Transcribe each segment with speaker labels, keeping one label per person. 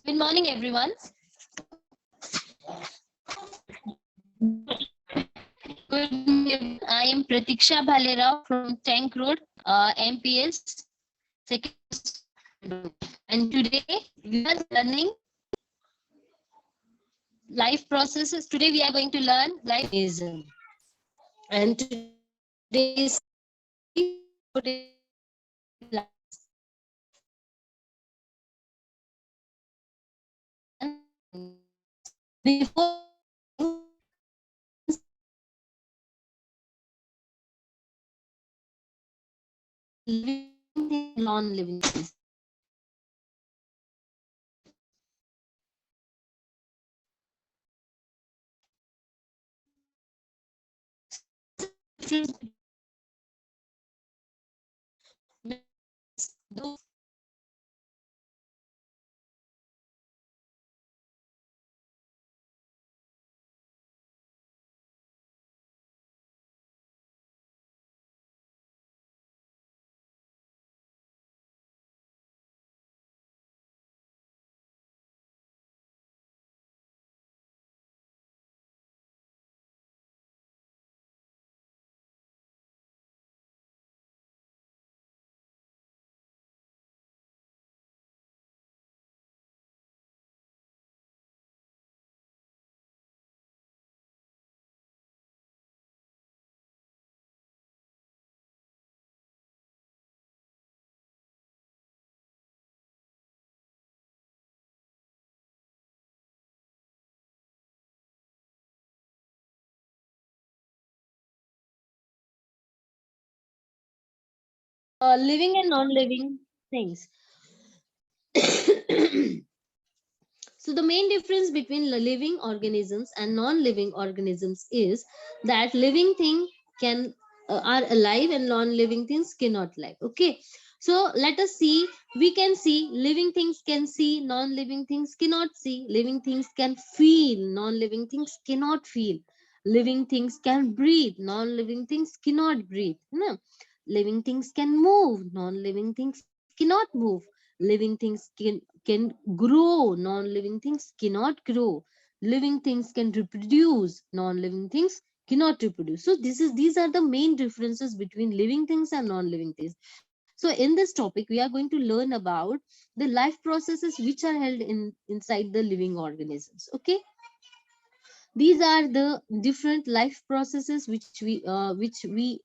Speaker 1: Good morning, everyone. Good morning. I am Pratiksha Bhalera from Tank Road, MPS, second. And today we are learning life processes. Today we are going to learn life organism. And today's before living non-living things. Living and non-living things. So the main difference between living organisms and non-living organisms is that living thing can are alive and non-living things cannot live. Okay, so let us see. We can see living things can see, non-living things cannot see. Living things can feel, non-living things cannot feel. Living things can breathe, non-living things cannot breathe. No. Living things can move, non-living things cannot move. Living things can grow, non-living things cannot grow. Living things can reproduce, non-living things cannot reproduce. So these are the main differences between living things and non-living things. So in this topic we are going to learn about the life processes which are held inside the living organisms. Okay, these are the different life processes which we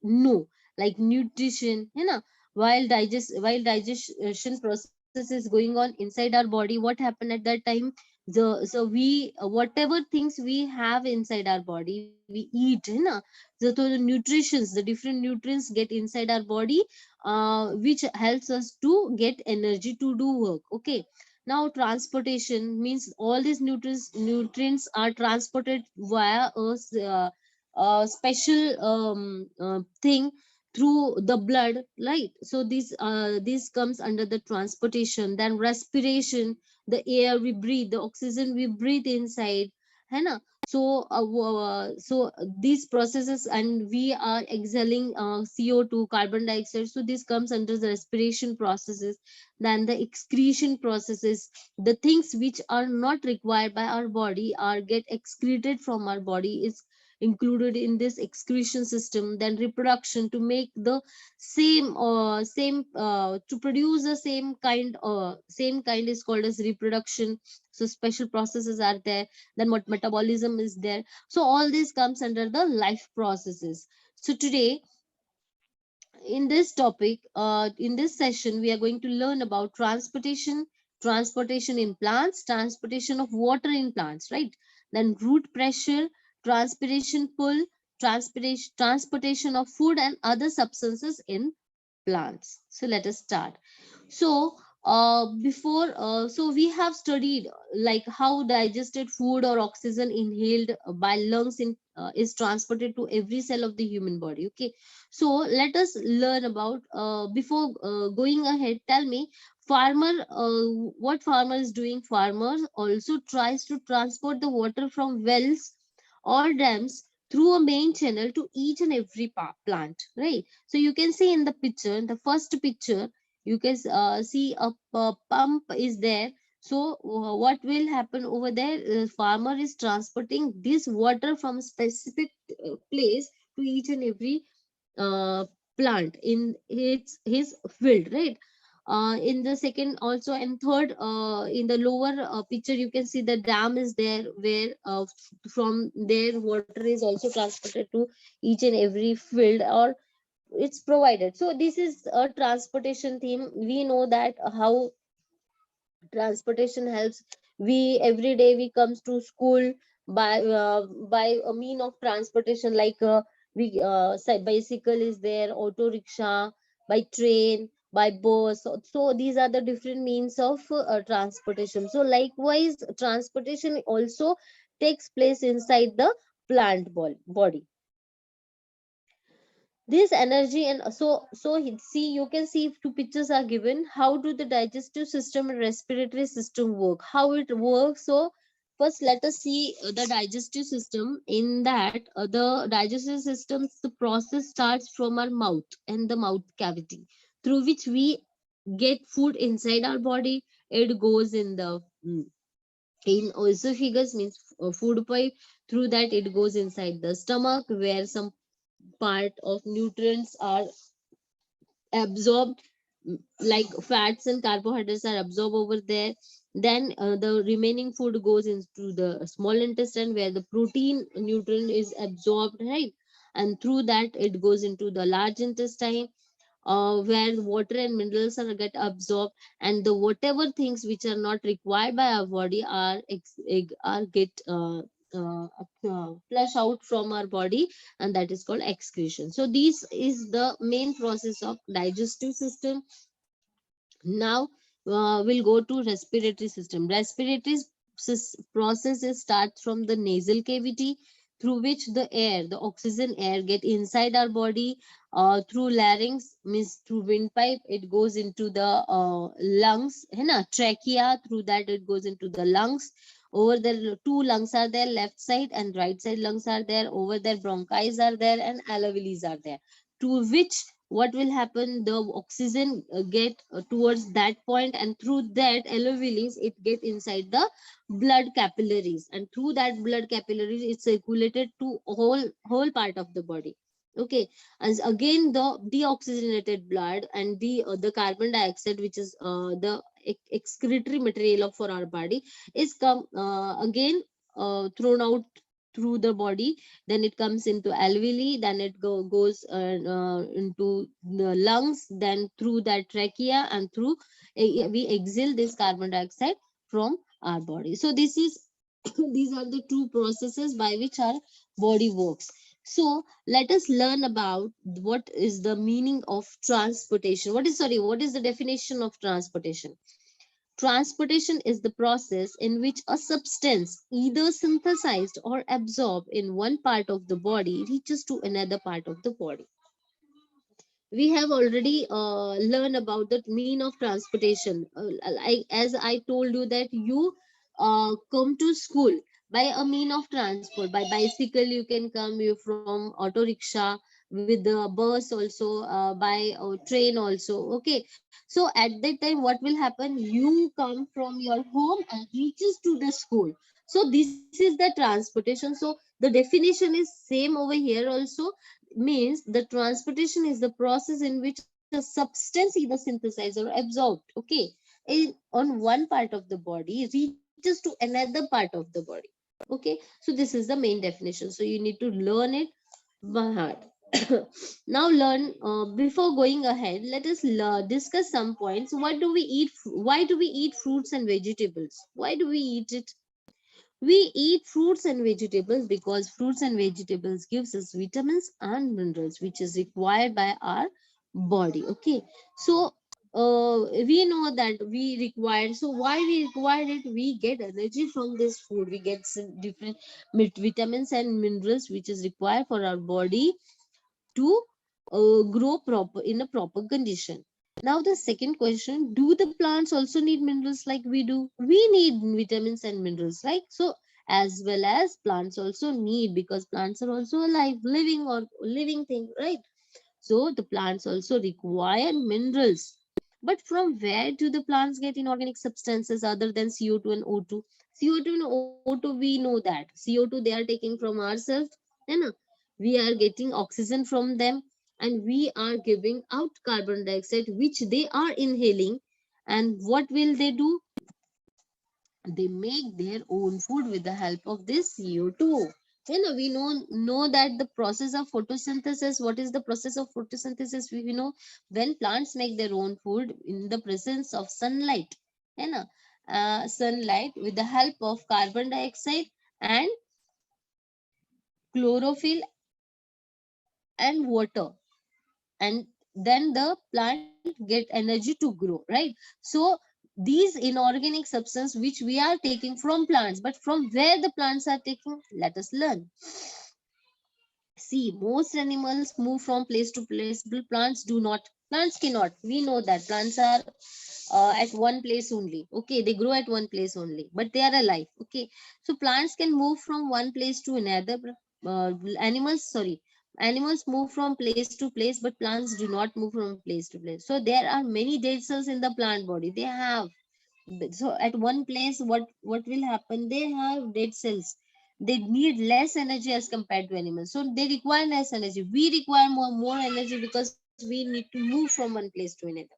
Speaker 1: know, like nutrition, you know. While digestion process is going on inside our body, what happened at that time? Whatever things we have inside our body we eat, you know. So the nutritions, the different nutrients get inside our body, which helps us to get energy to do work. Okay, now transportation means all these nutrients are transported via a special thing through the blood, right? So this comes under the transportation. Then respiration, the air we breathe, the oxygen we breathe inside, है ना? So these processes, and we are exhaling CO2, carbon dioxide, so this comes under the respiration processes. Then the excretion processes, the things which are not required by our body are get excreted from our body, is included in this excretion system. Then reproduction, to make the same to produce the same kind is called as reproduction. So special processes are there. Then what metabolism is there. So all this comes under the life processes. So today in this topic, in this session, we are going to learn about transportation in plants, transportation of water in plants, right? Then root pressure, transpiration pull, transportation of food and other substances in plants. So let us start. So so we have studied like how digested food or oxygen inhaled by lungs is transported to every cell of the human body. Okay, so let us learn about, before going ahead, tell me, farmer what farmer is doing. Farmers also tries to transport the water from wells or dams through a main channel to each and every plant, right? So you can see in the picture, in the first picture, you can see a pump is there. So what will happen over there? Farmer is transporting this water from specific place to each and every uh, plant in his field, right? In the second also and third, in the lower picture, you can see the dam is there, where from there water is also transported to each and every field, or it's provided. So this is a transportation theme. We know that how transportation helps. We every day we comes to school by a mean of transportation, like bicycle is there, auto rickshaw, by train, by bus. So these are the different means of transportation. So likewise transportation also takes place inside the body. This energy, and see, you can see if two pictures are given. How do the digestive system and respiratory system work, how it works? So first let us see the digestive system. In that, the digestive system, the process starts from our mouth and the mouth cavity, through which we get food inside our body. It goes in the in esophagus, means food pipe. Through that it goes inside the stomach, where some part of nutrients are absorbed, like fats and carbohydrates are absorbed over there. Then the remaining food goes into the small intestine, where the protein nutrient is absorbed, right? And through that it goes into the large intestine, where water and minerals are get absorbed, and the whatever things which are not required by our body are are get flush out from our body, and that is called excretion. So this is the main process of digestive system. Now we'll go to respiratory system. Respiratory processes start from the nasal cavity, through which the oxygen air get inside our body, through larynx, means through windpipe, it goes into the lungs, है ना? Trachea, through that it goes into the lungs. Over there, two lungs are there, left side and right side lungs are there. Over there, bronchi are there and alveoli are there. To which what will happen, the oxygen get towards that point, and through that alveoli it get inside the blood capillaries, and through that blood capillaries it's circulated to whole part of the body. Okay. As again the deoxygenated blood and the carbon dioxide, which is the excretory material for our body, is come again thrown out through the body. Then it comes into alveoli, then it goes into the lungs, then through that trachea, and through we exhale this carbon dioxide from our body. So this is these are the two processes by which our body works. So let us learn about what is the meaning of transportation. What is the definition of transportation? Transportation is the process in which a substance, either synthesized or absorbed in one part of the body, reaches to another part of the body. We have already learned about the mean of transportation. As I told you that you come to school by a mean of transport. By bicycle you can come, you from auto rickshaw, with the bus also, by train also. Okay. So at that time what will happen, you come from your home and reaches to the school. So this is the transportation. So the definition is same over here also. Means the transportation is the process in which a substance either synthesized or absorbed, okay, on one part of the body reaches to another part of the body. Okay. So this is the main definition, so you need to learn it by heart. Now learn, before going ahead, let us discuss some points. What do we eat? Why do we eat fruits and vegetables? Why do we eat it? We eat fruits and vegetables because fruits and vegetables gives us vitamins and minerals which is required by our body. Okay. So we know that we require, so why we require it? We get energy from this food, we get some different vitamins and minerals which is required for our body to grow proper in a proper condition. Now the second question, do the plants also need minerals like we do? We need vitamins and minerals, right? So as well as plants also need, because plants are also alive, living or living thing, right? So the plants also require minerals. But from where do the plants get inorganic substances other than CO2 and O2? CO2 and O2, we know that. CO2 they are taking from ourselves, है ना? We are getting oxygen from them, and we are giving out carbon dioxide, which they are inhaling. And what will they do? They make their own food with the help of this CO2. You know, we know that the process of photosynthesis. What is the process of photosynthesis? We know when plants make their own food in the presence of sunlight. You know, sunlight with the help of carbon dioxide and chlorophyll and water, and then the plant get energy to grow, right? So these inorganic substance which we are taking from plants, but from where the plants are taking, let us learn. See, most animals move from place to place, but plants do not. Plants cannot. We know that plants are at one place only. Okay, they grow at one place only, but they are alive. Okay, so plants can move from one place to another. Animals move from place to place, but plants do not move from place to place. So there are many dead cells in the plant body. They have, so at one place what will happen, they have dead cells. They need less energy as compared to animals, so they require less energy. We require more energy because we need to move from one place to another.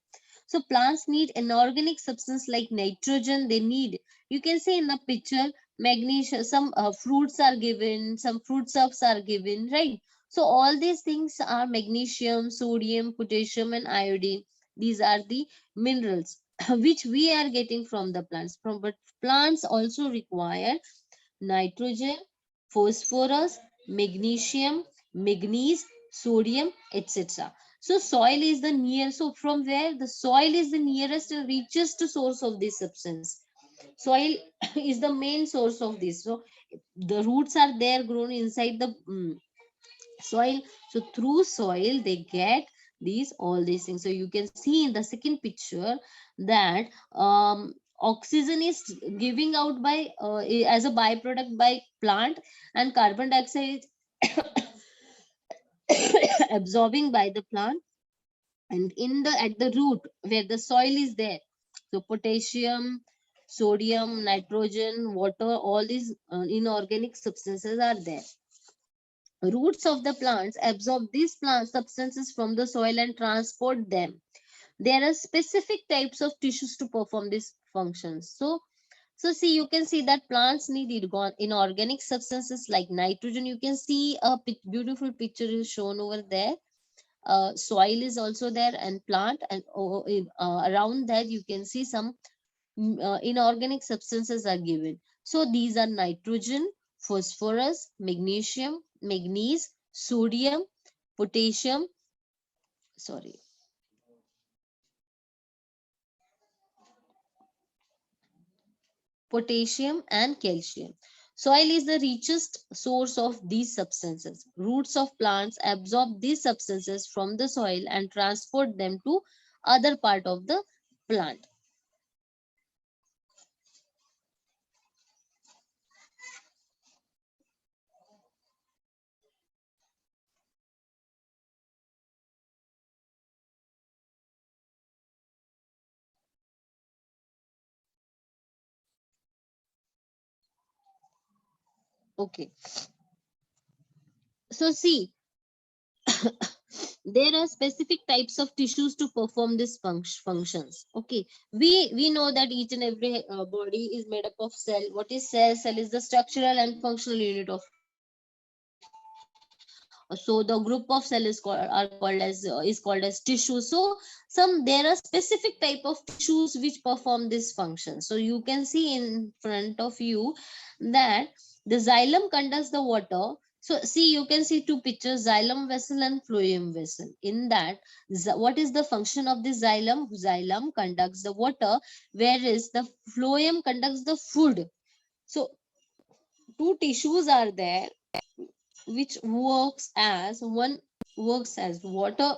Speaker 1: So plants need inorganic substance like nitrogen. They need, you can see in the picture, magnesium. Some fruits are given, some fruit stuffs are given, right? So all these things are magnesium, sodium, potassium and iodine. These are the minerals which we are getting from the plants. From, but plants also require nitrogen, phosphorus, magnesium, manganese, sodium, etc. So soil is the near. So from where the soil is the nearest and richest source of this substance. Soil is the main source of this. So the roots are there grown inside the soil. So through soil they get these all these things. So you can see in the second picture that oxygen is giving out by as a byproduct by plant, and carbon dioxide absorbing by the plant, and in the at the root where the soil is there. So potassium, sodium, nitrogen, water, all these inorganic substances are there. Roots of the plants absorb these plant substances from the soil and transport them. There are specific types of tissues to perform these functions. So see, you can see that plants need inorganic substances like nitrogen. You can see a beautiful picture is shown over there. Soil is also there and plant, and around that you can see some inorganic substances are given. So these are nitrogen, phosphorus, magnesium, manganese, sodium, potassium, sorry, potassium and calcium. Soil is the richest source of these substances. Roots of plants absorb these substances from the soil and transport them to other part of the plant. Okay. So see, there are specific types of tissues to perform these functions. Okay, we know that each and every body is made up of cell. What is cell? Cell is the structural and functional unit of it. So the group of cell is called, is called as tissue. So there are specific type of tissues which perform this function. So you can see in front of you that the xylem conducts the water. So see, you can see two pictures, xylem vessel and phloem vessel. In that, what is the function of the xylem? Xylem conducts the water, whereas the phloem conducts the food. So two tissues are there which works as water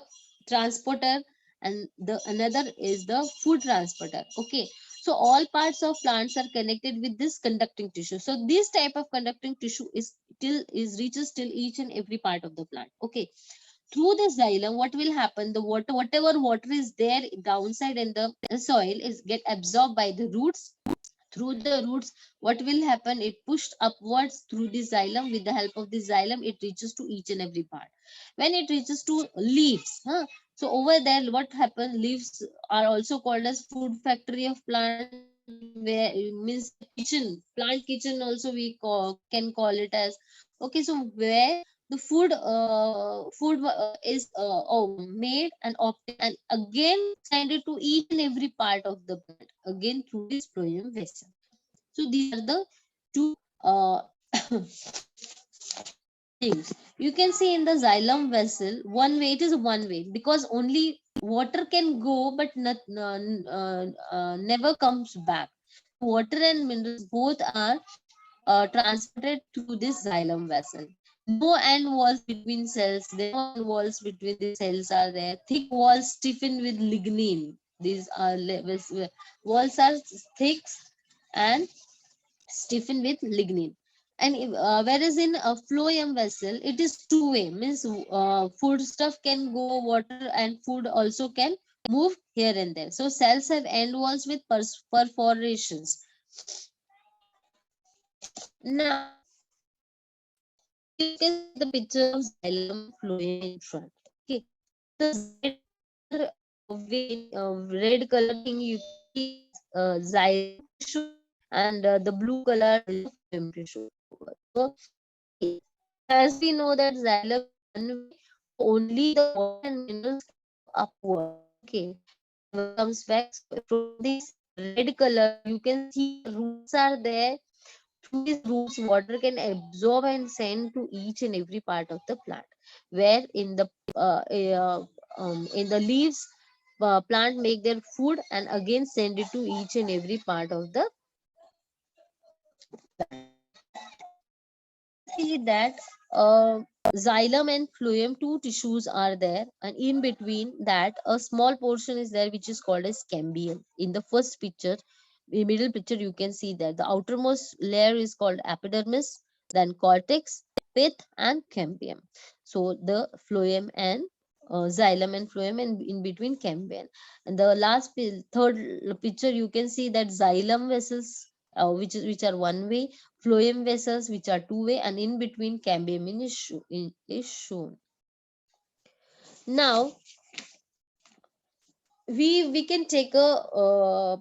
Speaker 1: transporter, and the another is the food transporter. Okay, so all parts of plants are connected with this conducting tissue. So this type of conducting tissue is reaches till each and every part of the plant. Okay, through the xylem, what will happen, the water, whatever water is there downside in the soil is get absorbed by the roots. Through the roots, what will happen, it pushed upwards through the xylem. With the help of the xylem, it reaches to each and every part. When it reaches to leaves, so over there what happens, leaves are also called as food factory of plant, where means the kitchen, plant kitchen also we can call it as. Okay, so where the food is made and obtained and again send it to each and every part of the plant again through this phloem vessel. So these are the two things you can see in the xylem vessel. One way, it is one way because only water can go but never comes back. Water and minerals both are transported through this xylem vessel. No end walls between cells. There no end walls between the cells are there. Thick walls stiffen with lignin. These are walls are thick and stiffen with lignin. And whereas in a phloem vessel, it is two-way. Means food stuff can go, water and food also can move here and there. So cells have end walls with perforations. Now you can see the picture of xylem and phloem in front. Okay, so the red color thing you can see is xylem tissue, and the blue color is the phloem tissue. So as we know that xylem is one way, so only the water and minerals can move upwards. Okay, it never comes back. So from this red color, you can see the roots are there. Through these roots, water can absorb and send to each and every part of the plant. Where in the leaves, plant make their food and again send it to each and every part of the plant. Now you can see that xylem and phloem, two tissues are there, and in between that a small portion is there which is called as cambium. In the first picture, in middle picture, you can see that the outermost layer is called epidermis, then cortex, pith, and cambium. So the phloem and xylem and phloem, and in between cambium. And the third picture, you can see that xylem vessels, which are one way, phloem vessels which are two way, and in between cambium is shown. Now we can take a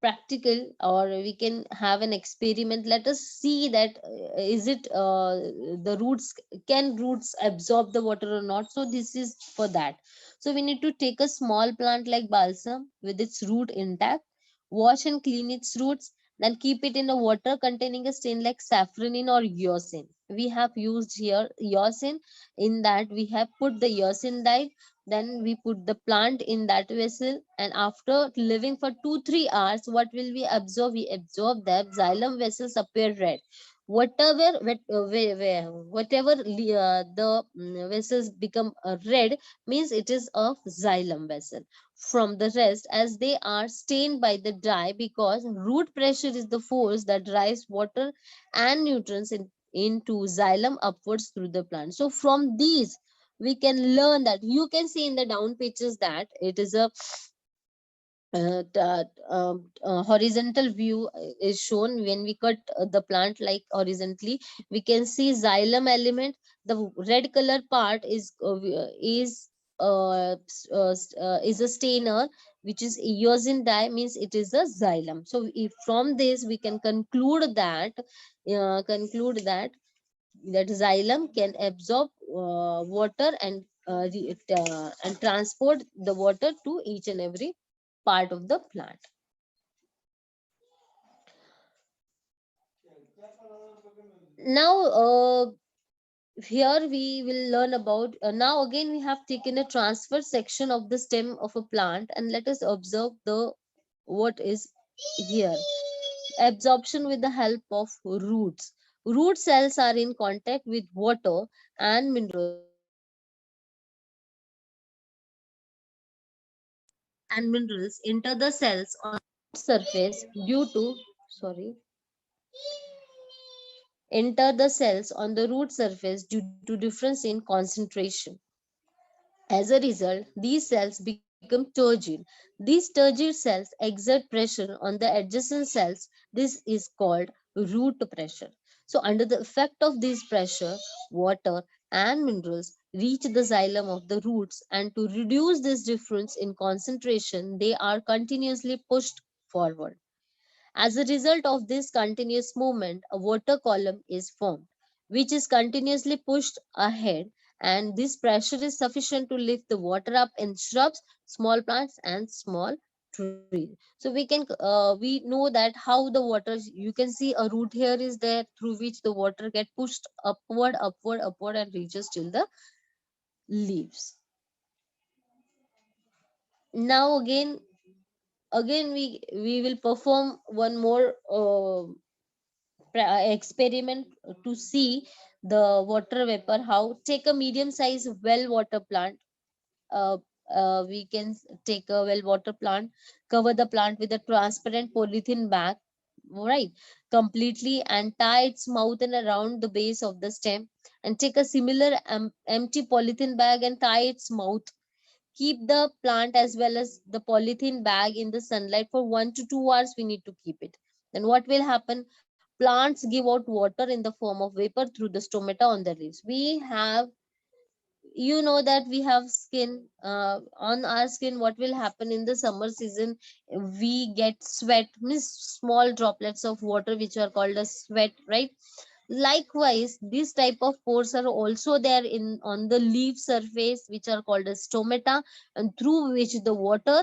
Speaker 1: practical, or we can have an experiment. Let us see that is it the roots, can roots absorb the water or not. So this is for that. So we need to take a small plant like balsam with its root intact, wash and clean its roots, then keep it in a water containing a stain like saffronin or eosin. We have used here eosin. In that we have put the eosin dye, then we put the plant in that vessel, and after living for 2-3 hours, what will we absorb? We absorb that xylem vessels appear red. Whatever the vessels become red, means it is of xylem vessel. From the rest, as they are stained by the dye, because root pressure is the force that drives water and nutrients into xylem upwards through the plant. So from these we can learn that, you can see in the down pictures that it is a horizontal view is shown. When we cut the plant like horizontally, we can see xylem element. The red color part is a stainer, which is eosin dye, means it is a xylem. So if from this we can conclude that xylem can absorb water and transport the water to each and every part of the plant. Now here we will learn about, now again we have taken a transfer section of the stem of a plant, and let us observe the what is here. Absorption with the help of roots. Root cells are in contact with water and minerals enter the cells on the surface due to sorry enter the cells on the root surface due to difference in concentration. As a result, these cells become turgid. These turgid cells exert pressure on the adjacent cells. This is called root pressure. So, under the effect of this pressure, water and minerals reach the xylem of the roots, and to reduce this difference in concentration, they are continuously pushed forward. As a result of this continuous movement, a water column is formed, which is continuously pushed ahead, and this pressure is sufficient to lift the water up in shrubs, small plants, and small trees. So we know that how the water, you can see a root here is there through which the water get pushed upward, upward, upward, and reaches till the leaves. Now again we will perform one more experiment to see the water vapor. How, take a medium size well water plant. uh, we can take a well water plant, cover the plant with a transparent polythene bag, right, completely, and tie its mouth and around the base of the stem, and take a similar empty polythene bag and tie its mouth. Keep the plant as well as the polythene bag in the sunlight for 1 to 2 hours. We need to keep it. Then what will happen? Plants give out water in the form of vapor through the stomata on the leaves. We have, you know that we have skin, on our skin. What will happen in the summer season? We get sweat, means small droplets of water which are called as sweat, right? Likewise, this type of pores are also there in on the leaf surface, which are called as stomata, and through which the water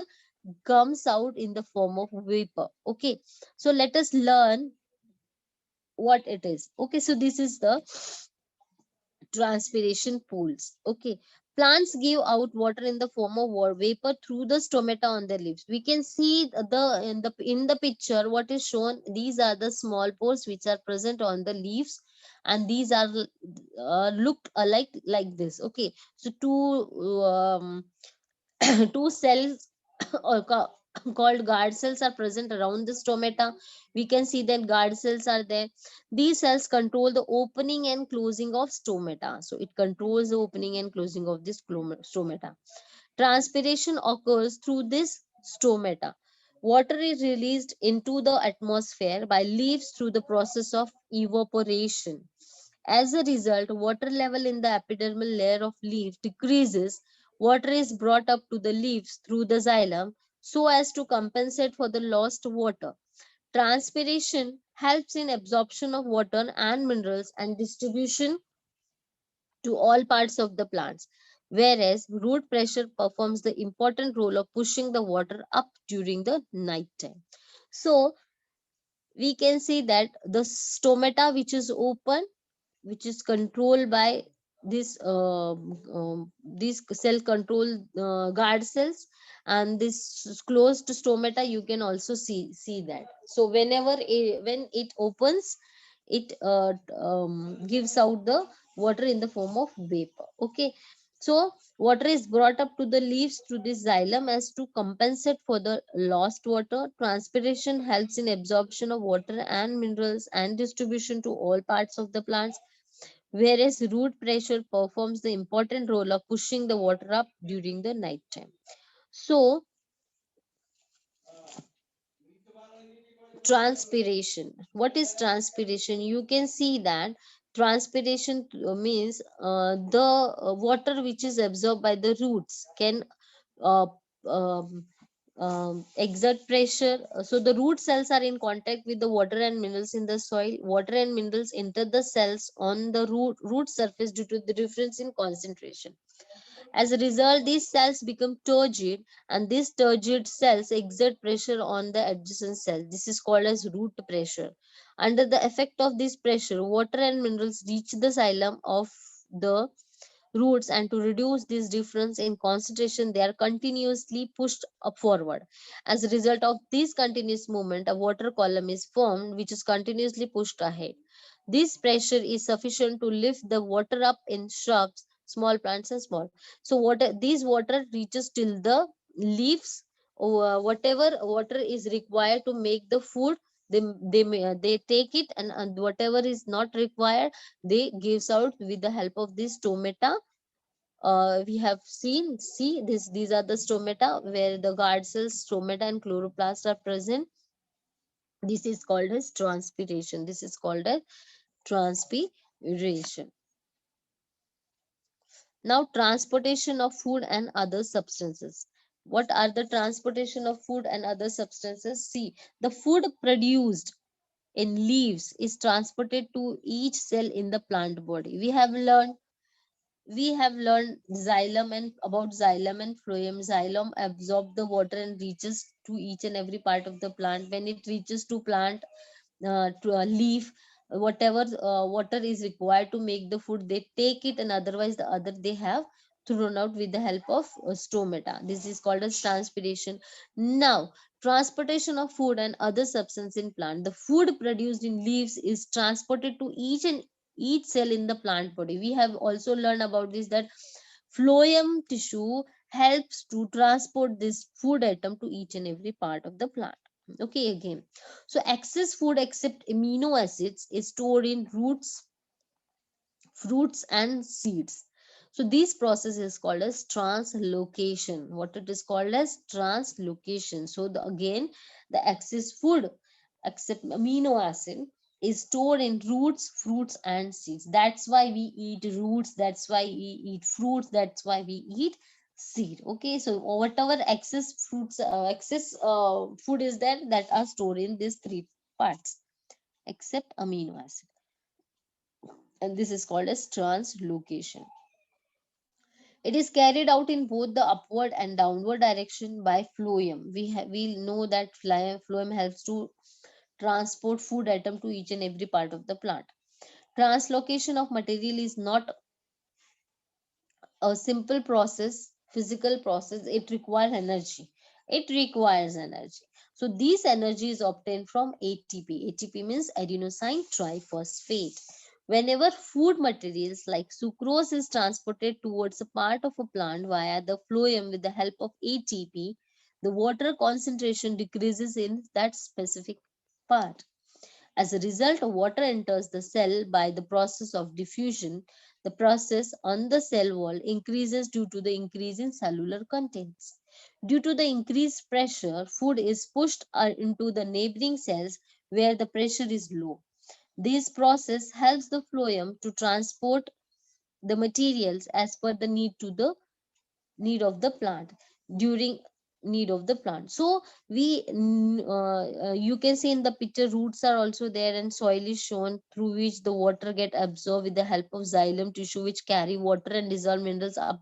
Speaker 1: comes out in the form of vapor. Okay, so let us learn what it is. Okay, so this is the transpiration pools. Okay, plants give out water in the form of vapor through the stomata on their leaves. We can see the picture what is shown. These are the small pores which are present on the leaves, and these are looked alike like this. Okay, so two cells or called guard cells are present around the stomata. We can see that guard cells are there. These cells control the opening and closing of stomata. So it controls the opening and closing of this stomata. Transpiration occurs through this stomata. Water is released into the atmosphere by leaves through the process of evaporation. As a result, water level in the epidermal layer of leaf decreases. Water is brought up to the leaves through the xylem so as to compensate for the lost water. Transpiration helps in absorption of water and minerals and distribution to all parts of the plants, whereas root pressure performs the important role of pushing the water up during the night time. So we can see that the stomata which is open, which is controlled by these cell control guard cells, and this closed stomata, you can also see that. So when it opens, it gives out the water in the form of vapor. Okay, so water is brought up to the leaves through this xylem as to compensate for the lost water. Transpiration helps in absorption of water and minerals and distribution to all parts of the plants, whereas root pressure performs the important role of pushing the water up during the night time. So, transpiration. What is transpiration? You can see that transpiration means the water which is absorbed by the roots can uh, um, exert pressure. So the root cells are in contact with the water and minerals in the soil. Water and minerals enter the cells on the root surface due to the difference in concentration. As a result, these cells become turgid, and these turgid cells exert pressure on the adjacent cell. This is called as root pressure. Under the effect of this pressure, water and minerals reach the xylem of the roots, and to reduce this difference in concentration, they are continuously pushed up forward. As a result of this continuous movement, a water column is formed which is continuously pushed ahead. This pressure is sufficient to lift the water up in shrubs, small plants, and small. So water, these water reaches till the leaves, or whatever water is required to make the food, they take it, and whatever is not required, they gives out with the help of this stomata we have seen, see this, these are the stomata where the guard cells, stomata and chloroplast are present. This is called as transpiration. This is called as transpiration. Now, transportation of food and other substances. What are the transportation of food and other substances? See, the food produced in leaves is transported to each cell in the plant body. We have learned xylem and about xylem and phloem. Xylem absorbs the water and reaches to each and every part of the plant. When it reaches to plant, to a leaf, whatever water is required to make the food, they take it, and otherwise the other they have thrown out with the help of stomata. This is called as transpiration. Now, transportation of food and other substance in plant. The food produced in leaves is transported to each cell in the plant body. We have also learned about this, that phloem tissue helps to transport this food item to each and every part of the plant. Okay, again, so excess food except amino acids is stored in roots, fruits and seeds. So this process is called as translocation. What it is called as translocation. So again, the excess food except amino acid is stored in roots, fruits and seeds. That's why we eat roots, that's why we eat fruits, that's why we eat seed. Okay, so whatever excess fruits, excess food is there, that are stored in these three parts except amino acid, and this is called as translocation. It is carried out in both the upward and downward direction by phloem. We know that phloem helps to transport food item to each and every part of the plant. Translocation of material is not a simple process, physical process. It requires energy. It requires energy. So this energy is obtained from ATP. ATP means adenosine triphosphate. Whenever food materials like sucrose is transported towards a part of a plant via the phloem with the help of ATP, the water concentration decreases in that specific part. As a result, water enters the cell by the process of diffusion. The process on the cell wall increases due to the increase in cellular contents. Due to the increased pressure, food is pushed into the neighboring cells where the pressure is low. This process helps the phloem to transport the materials as per the need of the plant during need of the plant. So you can see in the picture, roots are also there and soil is shown through which the water get absorbed with the help of xylem tissue, which carry water and dissolved minerals up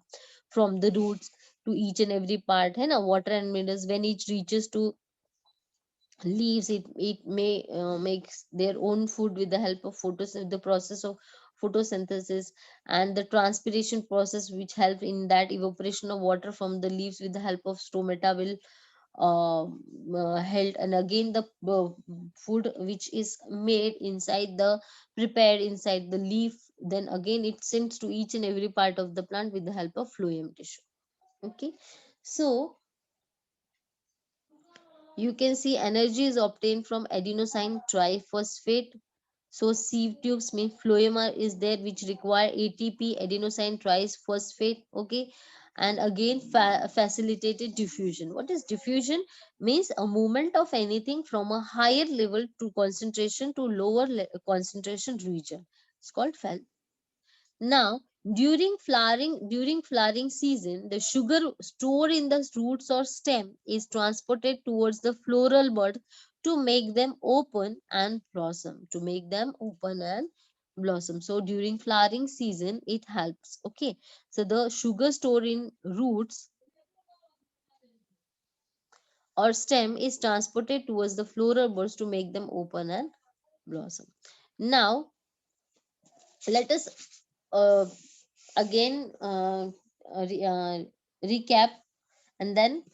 Speaker 1: from the roots to each and every part. And water and minerals, when it reaches to leaves, it may makes their own food with the help of the process of photosynthesis, and the transpiration process, which help in that evaporation of water from the leaves with the help of stomata, will held. And again, the food which is made inside the prepared inside the leaf, then again it sends to each and every part of the plant with the help of phloem tissue. Okay, so you can see energy is obtained from adenosine triphosphate. So sieve tubes mean phloem is there, which require ATP, adenosine triphosphate. Okay, and again facilitated diffusion. What is diffusion? Means a movement of anything from a higher level to concentration to lower concentration region. It's called now, during flowering season, the sugar stored in the roots or stem is transported towards the floral bud to make them open and blossom. To make them open and blossom. So during flowering season, it helps. Okay. So the sugar stored in roots or stem is transported towards the floral buds to make them open and blossom. Now, let us uh, again recap, and then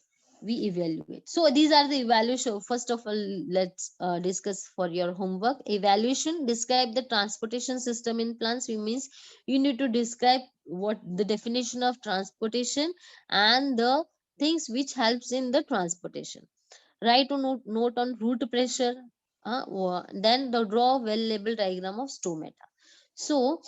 Speaker 1: we evaluate. So these are the evaluation. First of all, let's discuss for your homework. Evaluation: describe the transportation system in plants. It means you need to describe what the definition of transportation and the things which helps in the transportation. Write a note on root pressure. Then the draw well labeled diagram of stomata. So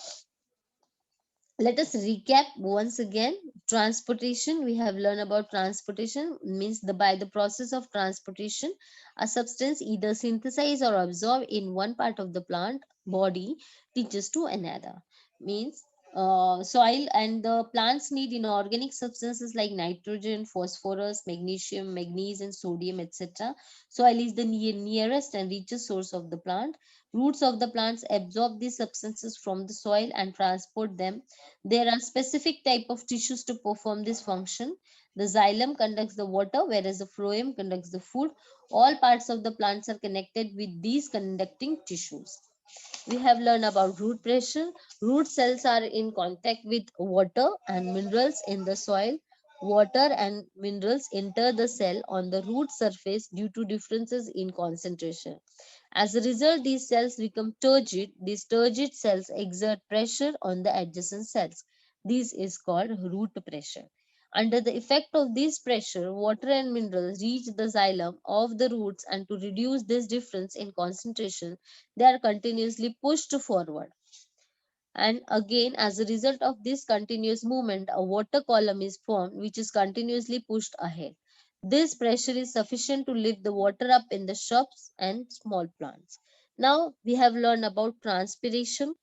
Speaker 1: Let us recap once again. Transportation, we have learned about transportation means the by the process of transportation, a substance either synthesized or absorbed in one part of the plant body reaches to another. Means soil and the plants need inorganic substances like nitrogen, phosphorus, magnesium, manganese, and sodium, etc. Soil is the nearest and richest source of the plant. Roots of the plants absorb these substances from the soil and transport them. There are specific type of tissues to perform this function. The xylem conducts the water, whereas the phloem conducts the food. All parts of the plants are connected with these conducting tissues. We have learned about root pressure. Root cells are in contact with water and minerals in the soil. Water and minerals enter the cell on the root surface due to differences in concentration. As a result, these cells become turgid. These turgid cells exert pressure on the adjacent cells. This is called root pressure. Under the effect of this pressure, water and minerals reach the xylem of the roots, and to reduce this difference in concentration, they are continuously pushed forward. And again, as a result of this continuous movement, a water column is formed which is continuously pushed ahead. This pressure is sufficient to lift the water up in the shrubs and small plants. Now we have learned about transpiration.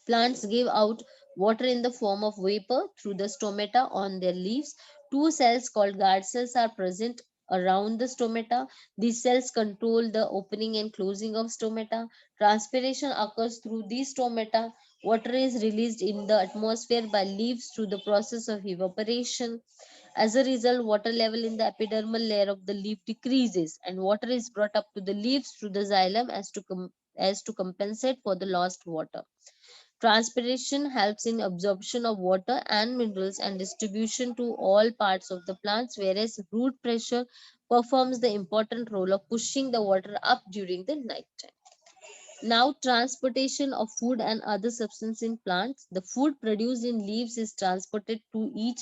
Speaker 1: Plants give out water in the form of vapor through the stomata on their leaves. Two cells called guard cells are present around the stomata. These cells control the opening and closing of stomata. Transpiration occurs through these stomata. Water is released in the atmosphere by leaves through the process of evaporation. As a result, water level in the epidermal layer of the leaf decreases, and water is brought up to the leaves through the xylem as to compensate for the lost water. Transpiration helps in absorption of water and minerals and distribution to all parts of the plants, whereas root pressure performs the important role of pushing the water up during the night time. Now, transportation of food and other substance in plants. The food produced in leaves is transported to each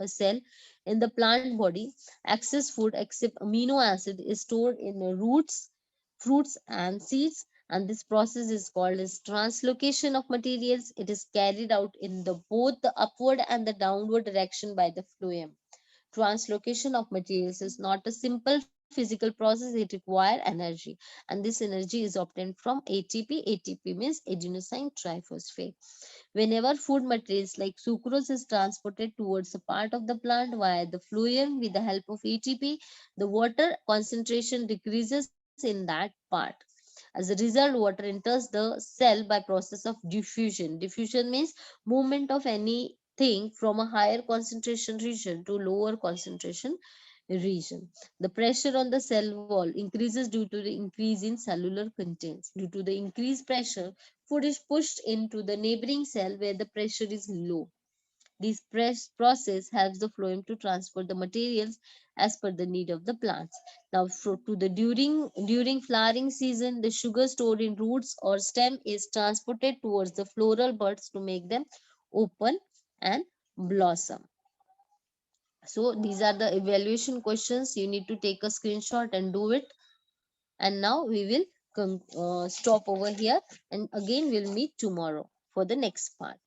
Speaker 1: cell in the plant body. Excess food, except amino acid, is stored in the roots, fruits, and seeds. And this process is called as translocation of materials. It is carried out in the both the upward and the downward direction by the phloem. Translocation of materials is not a simple physical process, it requires energy, and this energy is obtained from ATP. ATP means adenosine triphosphate. Whenever food materials like sucrose is transported towards a part of the plant via the phloem with the help of ATP, the water concentration decreases in that part. As a result, water enters the cell by process of diffusion. Diffusion means movement of anything from a higher concentration region to lower concentration region. The pressure on the cell wall increases due to the increase in cellular contents. Due to the increased pressure, food is pushed into the neighboring cell where the pressure is low. This process helps the phloem to transport the materials as per the need of the plants. Now, to the during flowering season, the sugar stored in roots or stem is transported towards the floral buds to make them open and blossom. So these are the evaluation questions. You need to take a screenshot and do it. And now we will stop over here, and again we'll meet tomorrow for the next part.